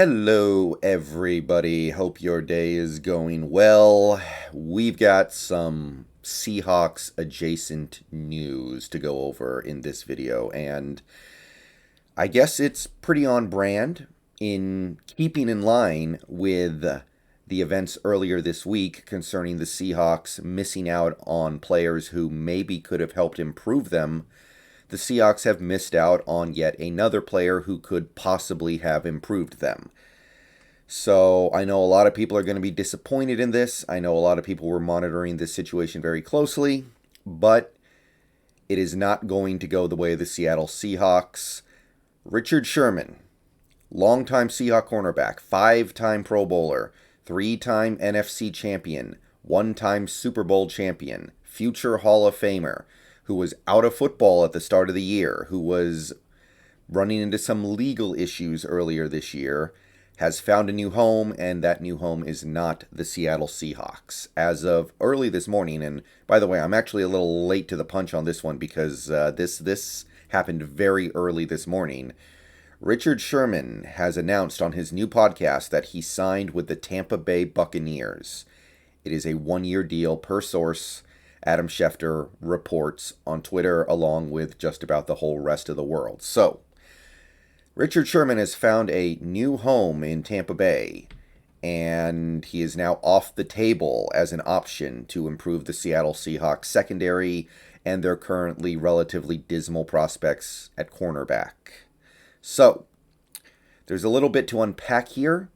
Hello, everybody. Hope your day is going well. We've got some Seahawks adjacent news to go over in this video, and I guess it's pretty on brand in keeping in line with the events earlier this week concerning the Seahawks missing out on players who maybe could have helped improve them. The Seahawks have missed out on yet another player who could possibly have improved them. So I know a lot of people are going to be disappointed in this. I know a lot of people were monitoring this situation very closely, but it is not going to go the way of the Seattle Seahawks. Richard Sherman, longtime Seahawk cornerback, 5-time Pro Bowler, 3-time NFC champion, 1-time Super Bowl champion, future Hall of Famer, who was out of football at the start of the year, who was running into some legal issues earlier this year, has found a new home, and that new home is not the Seattle Seahawks. As of early this morning, and by the way, I'm actually a little late to the punch on this one because this happened very early this morning. Richard Sherman has announced on his new podcast that he signed with the Tampa Bay Buccaneers. It is a 1-year deal per source. Adam Schefter reports on Twitter along with just about the whole rest of the world. So, Richard Sherman has found a new home in Tampa Bay, and he is now off the table as an option to improve the Seattle Seahawks secondary and their currently relatively dismal prospects at cornerback. So, there's a little bit to unpack here.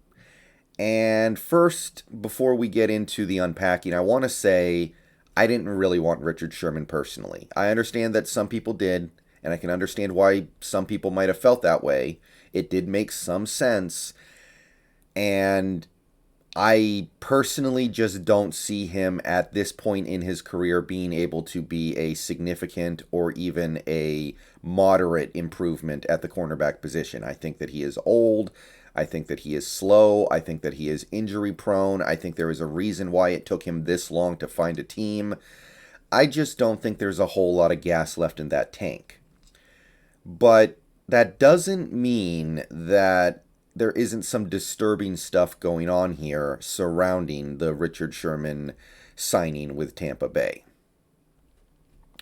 And first, before we get into the unpacking, I want to say I didn't really want Richard Sherman personally. I understand that some people did, and I can understand why some people might have felt that way. It did make some sense, and I personally just don't see him at this point in his career being able to be a significant or even a moderate improvement at the cornerback position. I think that he is old. I think that he is slow. I think that he is injury prone. I think there is a reason why it took him this long to find a team. I just don't think there's a whole lot of gas left in that tank. But that doesn't mean that there isn't some disturbing stuff going on here surrounding the Richard Sherman signing with Tampa Bay.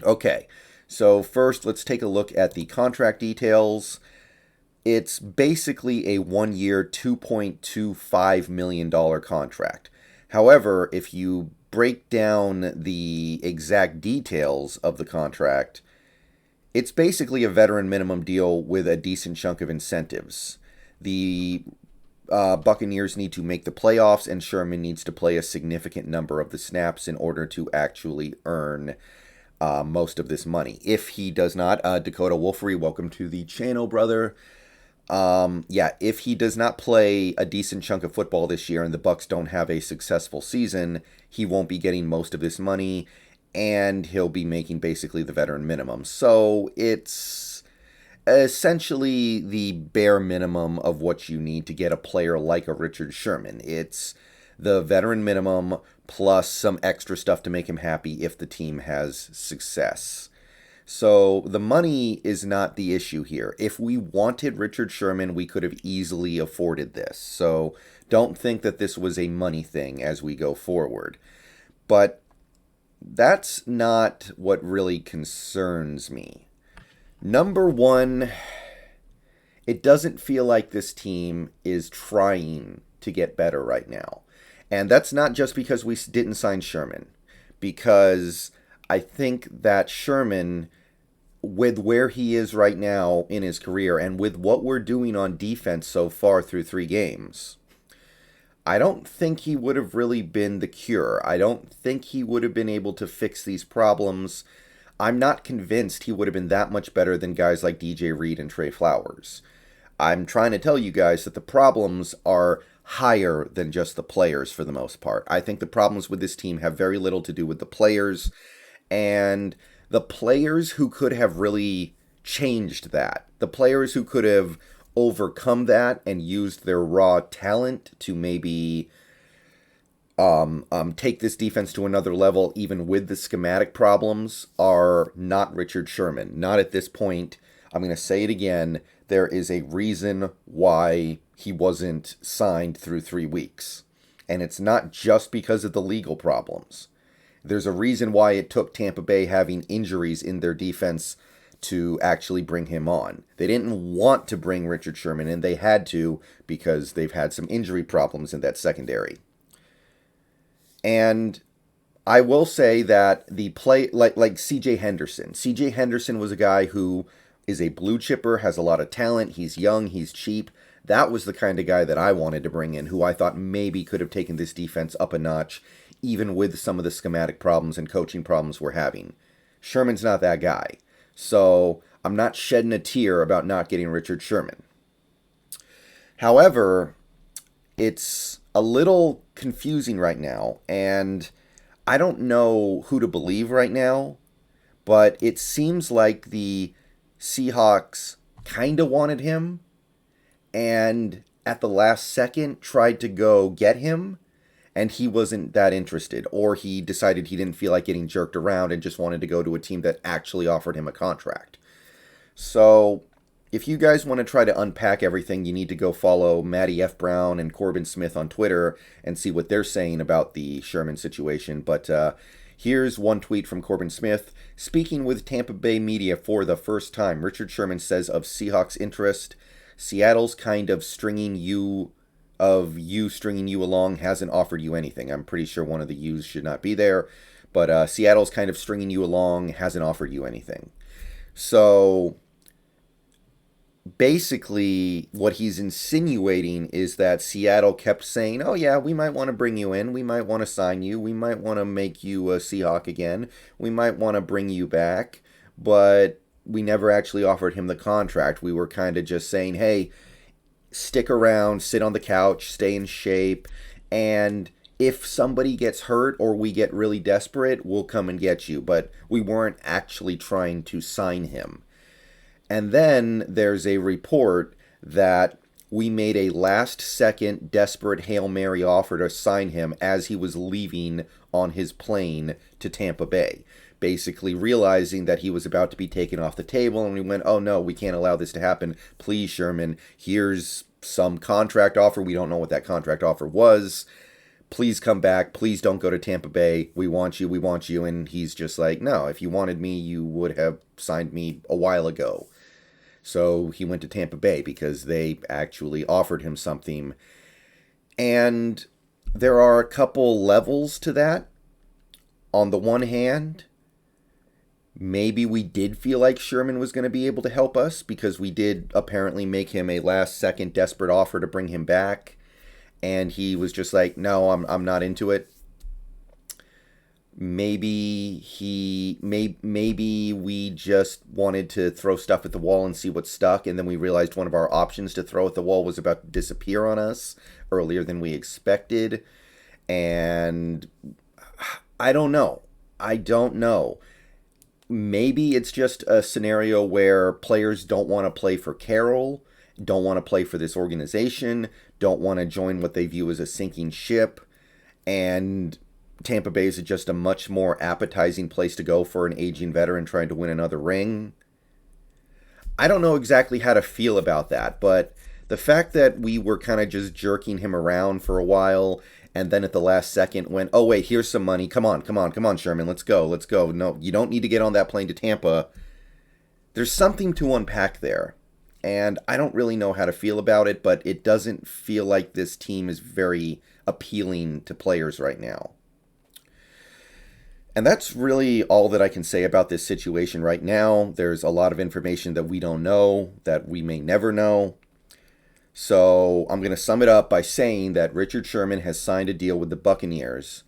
Okay, so first let's take a look at the contract details. It's basically a 1-year, $2.25 million contract. However, if you break down the exact details of the contract, it's basically a veteran minimum deal with a decent chunk of incentives. The Buccaneers need to make the playoffs, and Sherman needs to play a significant number of the snaps in order to actually earn most of this money. If he does not, Dakota Wolfery, welcome to the channel, brother. If he does not play a decent chunk of football this year and the Bucs don't have a successful season, he won't be getting most of this money, and he'll be making basically the veteran minimum. So it's essentially the bare minimum of what you need to get a player like a Richard Sherman. It's the veteran minimum plus some extra stuff to make him happy if the team has success. So the money is not the issue here. If we wanted Richard Sherman, we could have easily afforded this. So don't think that this was a money thing as we go forward. But that's not what really concerns me. Number one, it doesn't feel like this team is trying to get better right now. And that's not just because we didn't sign Sherman. Because I think that Sherman, with where he is right now in his career and with what we're doing on defense so far through 3 games, I don't think he would have really been the cure. I don't think he would have been able to fix these problems. I'm not convinced he would have been that much better than guys like DJ Reed and Trey Flowers. I'm trying to tell you guys that the problems are higher than just the players for the most part. I think the problems with this team have very little to do with the players, and the players who could have really changed that, the players who could have overcome that and used their raw talent to maybe take this defense to another level, even with the schematic problems, are not Richard Sherman. Not at this point. I'm going to say it again. there is a reason why he wasn't signed through 3 weeks. And it's not just because of the legal problems. There's a reason why it took Tampa Bay having injuries in their defense to actually bring him on. They didn't want to bring Richard Sherman in. They had to because they've had some injury problems in that secondary. And I will say that the play, like C.J. Henderson. C.J. Henderson was a guy who is a blue chipper, has a lot of talent. He's young, he's cheap. That was the kind of guy that I wanted to bring in, who I thought maybe could have taken this defense up a notch, even with some of the schematic problems and coaching problems we're having. Sherman's not that guy. So I'm not shedding a tear about not getting Richard Sherman. However, it's a little confusing right now, and I don't know who to believe right now, but it seems like the Seahawks kind of wanted him, and at the last second tried to go get him, and he wasn't that interested, or he decided he didn't feel like getting jerked around and just wanted to go to a team that actually offered him a contract. So if you guys want to try to unpack everything, you need to go follow Matty F. Brown and Corbin Smith on Twitter and see what they're saying about the Sherman situation. But here's one tweet from Corbin Smith. Speaking with Tampa Bay media for the first time, Richard Sherman says of Seahawks interest, Seattle's kind of stringing you along hasn't offered you anything. I'm pretty sure one of the U's should not be there, but Seattle's kind of stringing you along hasn't offered you anything. So basically what he's insinuating is that Seattle kept saying, oh yeah, we might want to bring you in, we might want to sign you, we might want to make you a Seahawk again, we might want to bring you back, but we never actually offered him the contract. We were kind of just saying, hey, stick around, sit on the couch, stay in shape, and if somebody gets hurt or we get really desperate, we'll come and get you. But we weren't actually trying to sign him. And then there's a report that we made a last-second desperate Hail Mary offer to sign him as he was leaving on his plane to Tampa Bay, basically realizing that he was about to be taken off the table, and we went, oh no, we can't allow this to happen. Please, Sherman, here's some contract offer. We don't know what that contract offer was. Please come back. Please don't go to Tampa Bay. We want you. We want you. And he's just like, no, if you wanted me, you would have signed me a while ago. So he went to Tampa Bay because they actually offered him something. And there are a couple levels to that. On the one hand, maybe we did feel like Sherman was going to be able to help us because we did apparently make him a last-second desperate offer to bring him back. And he was just like, no, I'm not into it. Maybe we just wanted to throw stuff at the wall and see what stuck, and then we realized one of our options to throw at the wall was about to disappear on us earlier than we expected. And I don't know. Maybe it's just a scenario where players don't want to play for Carroll, don't want to play for this organization, don't want to join what they view as a sinking ship, and Tampa Bay is just a much more appetizing place to go for an aging veteran trying to win another ring. I don't know exactly how to feel about that, but the fact that we were kind of just jerking him around for a while and then at the last second went, oh wait, here's some money, come on, Sherman, let's go. No, you don't need to get on that plane to Tampa. There's something to unpack there, and I don't really know how to feel about it, but it doesn't feel like this team is very appealing to players right now. And that's really all that I can say about this situation right now. There's a lot of information that we don't know, that we may never know. So I'm going to sum it up by saying that Richard Sherman has signed a deal with the Buccaneers.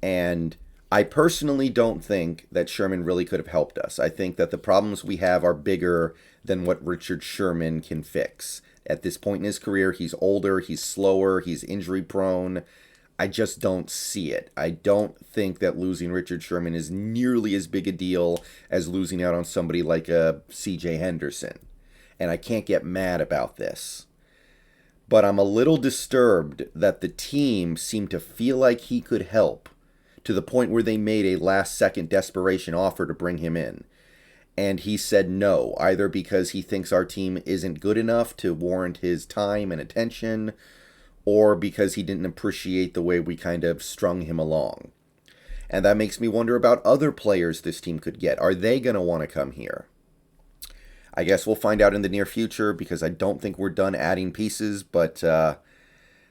And I personally don't think that Sherman really could have helped us. I think that the problems we have are bigger than what Richard Sherman can fix. At this point in his career, he's older, he's slower, he's injury prone. I just don't see it. I don't think that losing Richard Sherman is nearly as big a deal as losing out on somebody like a C.J. Henderson. And I can't get mad about this. But I'm a little disturbed that the team seemed to feel like he could help to the point where they made a last-second desperation offer to bring him in. And he said no, either because he thinks our team isn't good enough to warrant his time and attention, or because he didn't appreciate the way we kind of strung him along. And that makes me wonder about other players this team could get. Are they going to want to come here? I guess we'll find out in the near future, because I don't think we're done adding pieces, but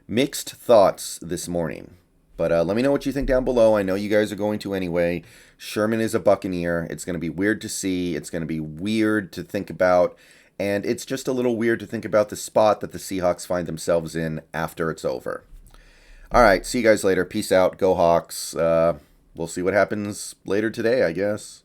mixed thoughts this morning. But let me know what you think down below. I know you guys are going to anyway. Sherman is a Buccaneer. It's going to be weird to see. It's going to be weird to think about. And it's just a little weird to think about the spot that the Seahawks find themselves in after it's over. All right, see you guys later. Peace out. Go Hawks. We'll see what happens later today, I guess.